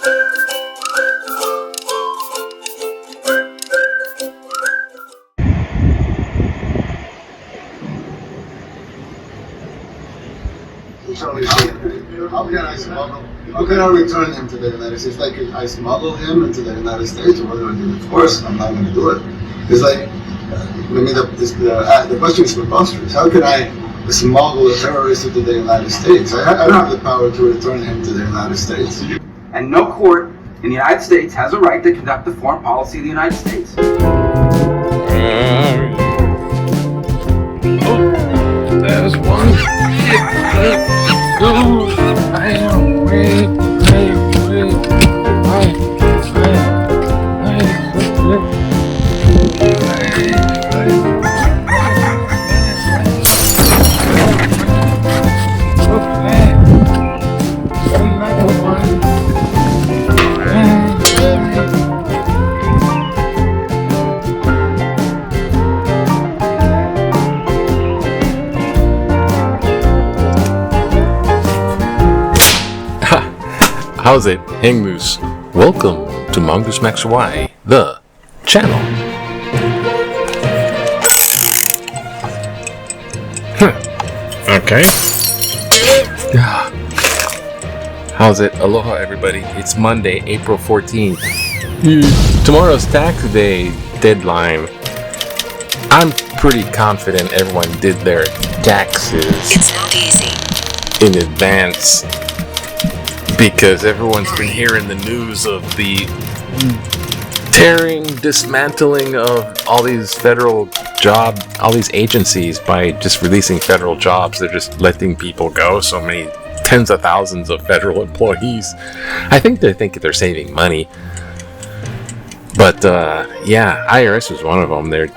How can I smuggle? How can I return him to the United States? Like, I smuggle him into the United States, or what do I do? Of course, I'm not going to do it. It's like, the question is preposterous. How can I smuggle a terrorist into the United States? I don't have the power to return him to the United States. And no court in the United States has a right to conduct the foreign policy of the United States. There's one. How's it, Hang Moose? Welcome to Mongoose Max Y, the channel. Okay. How's it? Aloha, everybody. It's Monday, April 14th. Tomorrow's tax day deadline. I'm pretty confident everyone did their taxes. It's not easy. In advance. Because everyone's been hearing the news of the dismantling of all these federal all these agencies by just releasing federal jobs. They're just letting people go. So many tens of thousands of federal employees. I think they think they're saving money. But yeah, IRS was one of them. They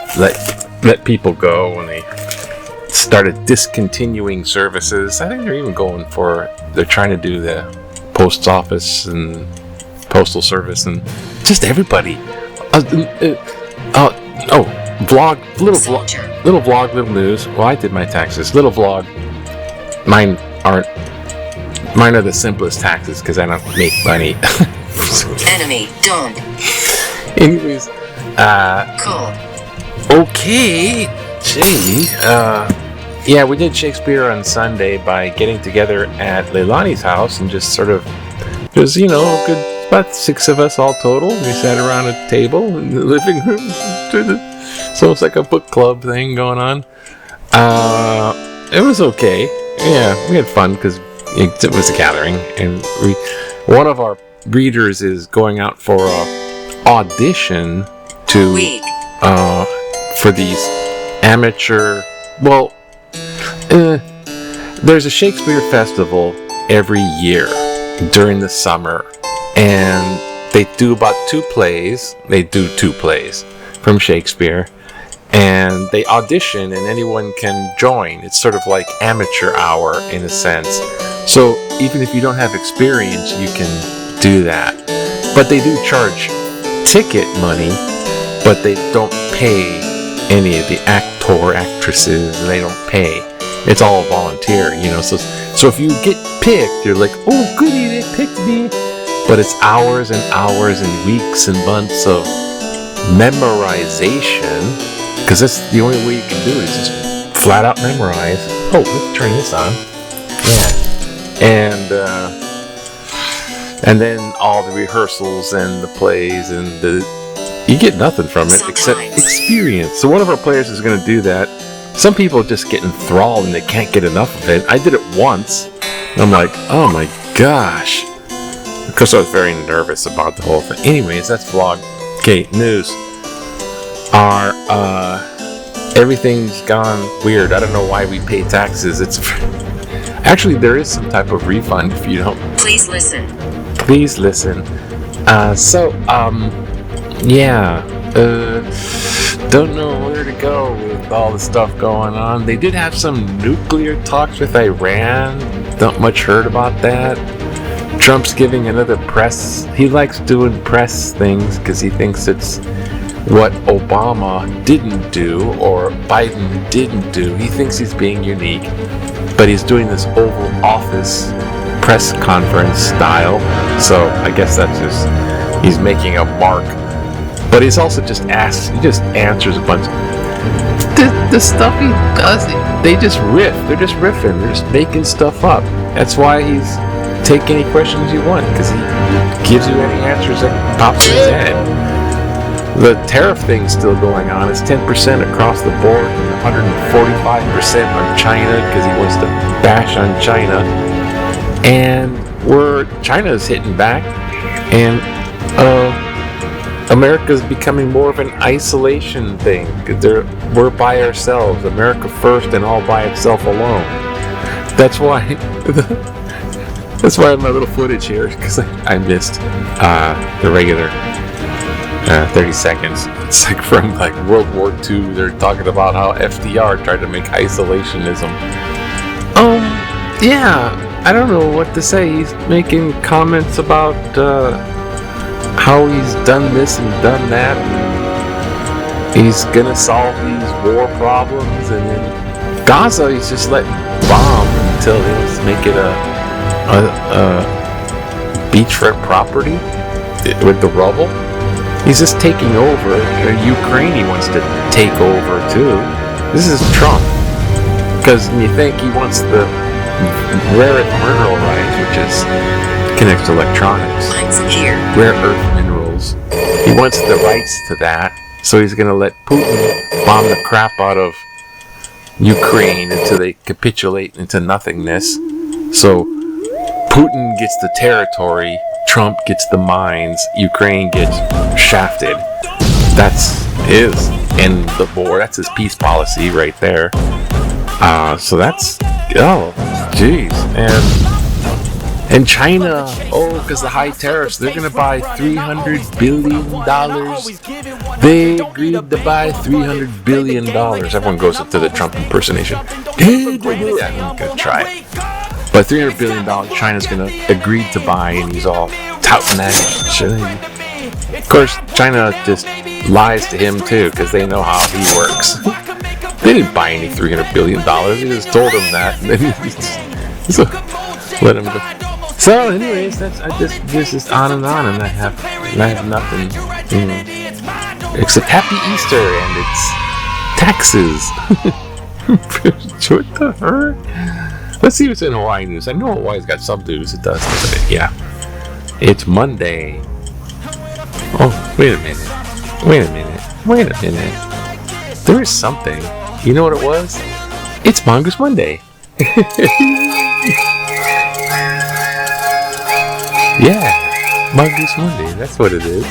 let people go when they started discontinuing services. I think they're trying to do the post office and postal service and just everybody. Little vlog, little news. Well, I did my taxes. Little vlog. Mine are the simplest taxes because I don't make money. Enemy done. Anyways, Cool. Okay. Gee. Yeah, we did Shakespeare on Sunday by getting together at Leilani's house and just sort of, there's, about 6 of us all total. We sat around a table in the living room. So it's like a book club thing going on. It was okay. Yeah, we had fun because it was a gathering. And one of our readers is going out for an audition for these amateur, there's a Shakespeare festival every year during the summer, and they do about 2 plays. They do 2 plays from Shakespeare, and they audition, and anyone can join. It's sort of like amateur hour in a sense. So even if you don't have experience, you can do that. But they do charge ticket money, but they don't pay any of the actresses. They don't pay. It's all volunteer, So if you get picked, you're like, oh, goody, they picked me. But it's hours and hours and weeks and months of memorization, because that's the only way you can do it, is just flat out memorize. Oh, let's turn this on. Yeah. And then all the rehearsals and the plays and you get nothing from it except experience. So one of our players is going to do that. Some people just get enthralled and they can't get enough of it. I did it once. And I'm like, oh my gosh. Of course, I was very nervous about the whole thing. Anyways, that's vlog. Okay, news. Everything's gone weird. I don't know why we pay taxes. Actually, there is some type of refund if you don't. Please listen. Don't know where to go with all the stuff going on. They did have some nuclear talks with Iran. Not much heard about that. Trump's giving another press. He likes doing press things because he thinks it's what Obama didn't do or Biden didn't do. He thinks he's being unique, but he's doing this Oval Office press conference style. So I guess that's just, he's making a mark. But he's also he just answers a bunch. The stuff he does, they just riff. They're just riffing. They're just making stuff up. That's why he's take any questions you want, because he gives you any answers that pops in his head. The tariff thing's still going on. It's 10% across the board and 145% on China because he wants to bash on China. And China's hitting back, and America's becoming more of an isolation thing. We're by ourselves. America first and all by itself alone. That's why I have my little footage here, because I missed the regular 30 seconds. It's like from World War II. They're talking about how FDR tried to make isolationism. Yeah, I don't know what to say. He's making comments about how he's done this and done that. And he's gonna solve these war problems, and then Gaza, he's just letting bomb until he wants to make it a beachfront property with the rubble. He's just taking over. Ukraine he wants to take over too. This is Trump, because you think he wants the rare earth mineral rights, which is connects to electronics, rare earth minerals. He wants the rights to that, so he's going to let Putin bomb the crap out of Ukraine until they capitulate into nothingness. So Putin gets the territory, Trump gets the mines, Ukraine gets shafted. That's his end the war. That's his peace policy right there. So that's, oh, jeez. And China, because the high tariffs, they're going to buy $300 billion. They agreed to buy $300 billion. Everyone goes up to the Trump impersonation. Yeah, I'm going to try it. But $300 billion China's going to agree to buy, and he's all touting that shit. Of course, China just lies to him too, because they know how he works. They didn't buy any $300 billion. They just told him that. So, let him go. So, anyways, this is on, and I have nothing except Happy Easter and it's taxes. What the heck? Let's see what's in Hawaii news. I know Hawaii's got some news. It does. Yeah, it's Monday. Oh, wait a minute. There is something. You know what it was? It's Mongoose Monday. Yeah, Mongoose Monday. That's what it is.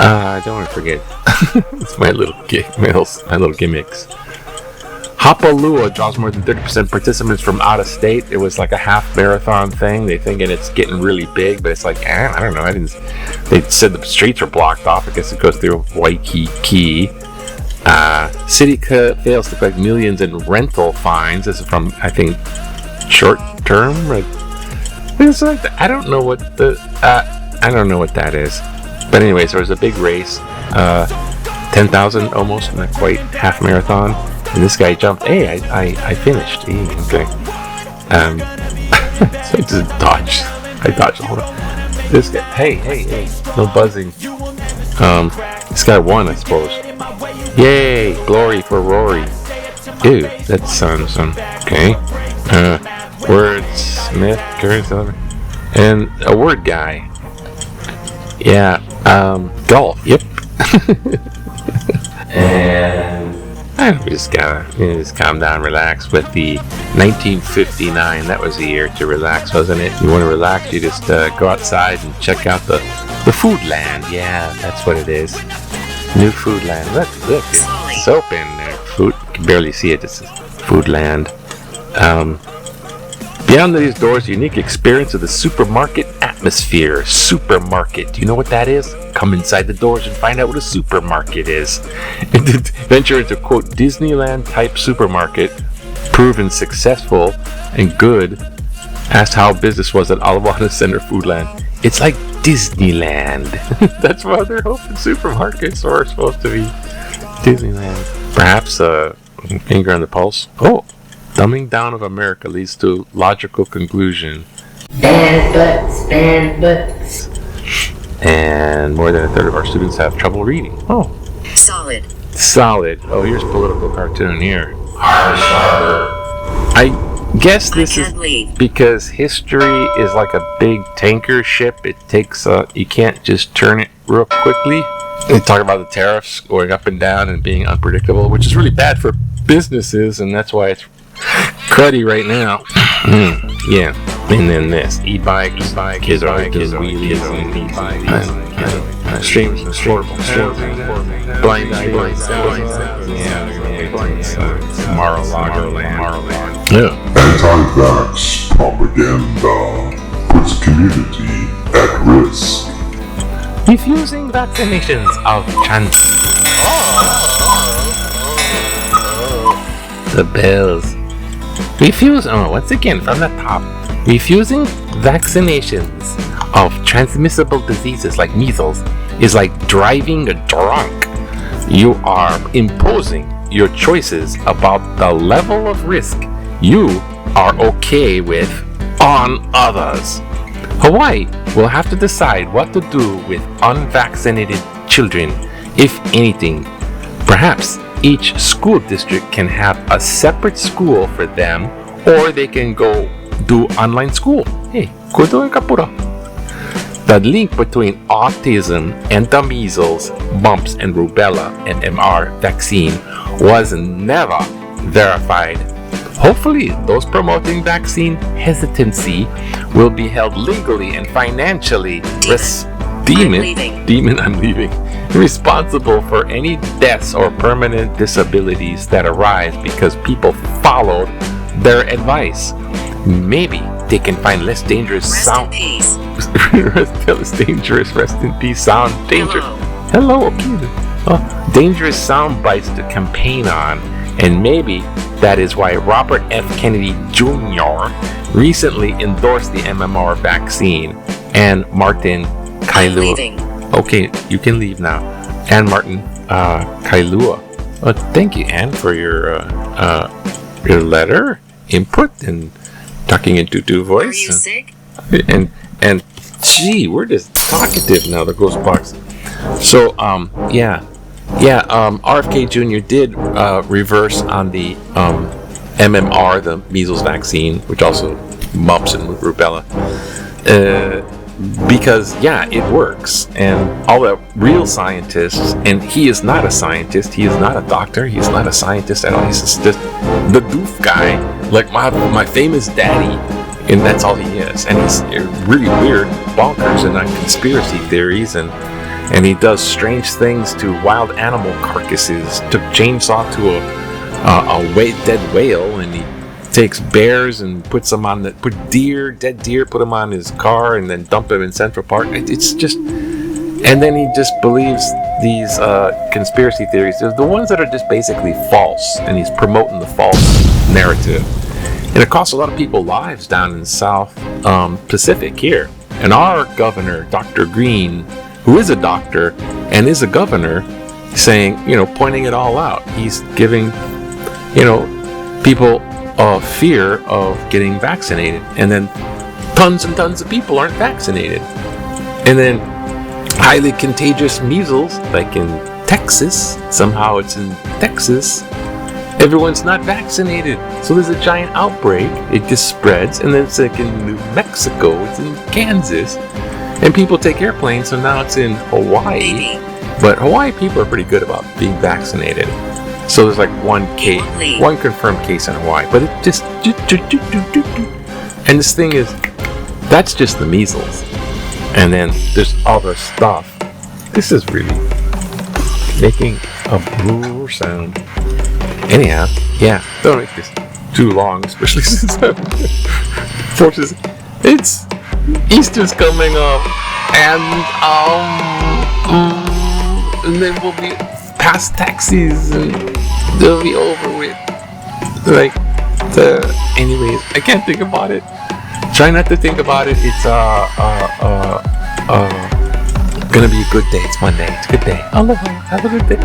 I don't want to forget. It's my little gimmicks. Hapalua draws more than 30% participants from out of state. It was like a half marathon thing. They thinking it's getting really big, but it's like, I don't know. They said the streets are blocked off. I guess it goes through Waikiki. City fails to collect millions in rental fines. This is from, I think, short term. It's like I don't know what that is. But anyways, there was a big race, 10,000 almost, not quite half marathon. And this guy jumped. Hey, I finished. Okay. So I just dodged. I dodged. Hold on. This guy. Hey. No buzzing. This guy won, I suppose. Yay! Glory for Rory. Ew, that sounds okay. Wordsmith, current, and a word guy. Yeah. Golf. Yep. And we just gotta just calm down, relax. With the 1959, that was the year to relax, wasn't it? You want to relax, you just go outside and check out the food land. Yeah, that's what it is. New food land. Look, it's soap in there. Food, you can barely see it. It's food land. Beyond these doors, unique experience of the supermarket atmosphere. Supermarket. Do you know what that is? Come inside the doors and find out what a supermarket is. Venture into, quote, Disneyland type supermarket, proven successful and good. Asked how business was at Alawana Center Foodland. It's like Disneyland. That's why they're hoping supermarkets are supposed to be Disneyland. Perhaps a finger on the pulse. Oh, Dumbing down of America leads to logical conclusion. Banned books. And more than a third of our students have trouble reading. Oh. Solid. Oh, here's political cartoon here. I guess this is because history is like a big tanker ship. It takes you can't just turn it real quickly. They talk about the tariffs going up and down and being unpredictable, which is really bad for businesses, and that's why it's cruddy right now. Yeah. And then this e-bike, kids wheelies, streams and short, blind, Mar-a-Lago. Anti-vax propaganda puts community at risk. Refusing vaccinations of the bells. Once again from the top. Refusing vaccinations of transmissible diseases like measles is like driving a drunk. You are imposing your choices about the level of risk you are okay with on others. Hawaii will have to decide what to do with unvaccinated children, if anything. Perhaps each school district can have a separate school for them, or they can go do online school. Hey, kudo e kapura. The link between autism and the measles, mumps, and rubella and MR vaccine was never verified. Hopefully, those promoting vaccine hesitancy will be held legally and financially responsible for any deaths or permanent disabilities that arise because people followed their advice. Maybe they can find less dangerous sound. Rest in peace sound danger. Hello, okay. Dangerous sound bites to campaign on, and maybe that is why Robert F. Kennedy Jr. recently endorsed the MMR vaccine, and Martin Kailua. Okay, you can leave now. And Martin Kailua. Thank you, Anne, for your letter, input, and talking into two voice. Are you sick? And gee, we're just talkative now, the ghost box. So RFK Jr. did reverse on the MMR, the measles vaccine, which also mumps and rubella, because it works, and all the real scientists, and he is not a scientist, he is not a doctor, he's not a scientist at all, he's just the doof guy, like my famous daddy, and that's all he is. And he's really weird, bonkers, and on conspiracy theories, and he does strange things to wild animal carcasses. Took chainsaw to a dead whale, and he takes bears and puts them on dead deer, put them on his car, and then dump them in Central Park. It's just, and then he just believes these conspiracy theories. They're the ones that are just basically false, and he's promoting the false narrative. And it costs a lot of people lives down in South Pacific here. And our governor, Dr. Green, who is a doctor and is a governor, saying, pointing it all out. He's giving, people a fear of getting vaccinated. And then tons and tons of people aren't vaccinated. And then highly contagious measles, like in Texas, somehow it's in Texas, everyone's not vaccinated. So there's a giant outbreak, it just spreads, and then it's like in New Mexico, it's in Kansas, and people take airplanes, so now it's in Hawaii. But Hawaii people are pretty good about being vaccinated. So there's like one confirmed case in Hawaii, but it just, and this thing is, that's just the measles. And then there's all the stuff. This is really making a brrr sound. Anyhow, don't make this too long, especially since it's Easter's coming up, and then we'll be past taxis, and they'll be over with. Anyways, I can't think about it. Try not to think about it. It's gonna be a good day. It's Monday. It's a good day. Aloha. Have a good day.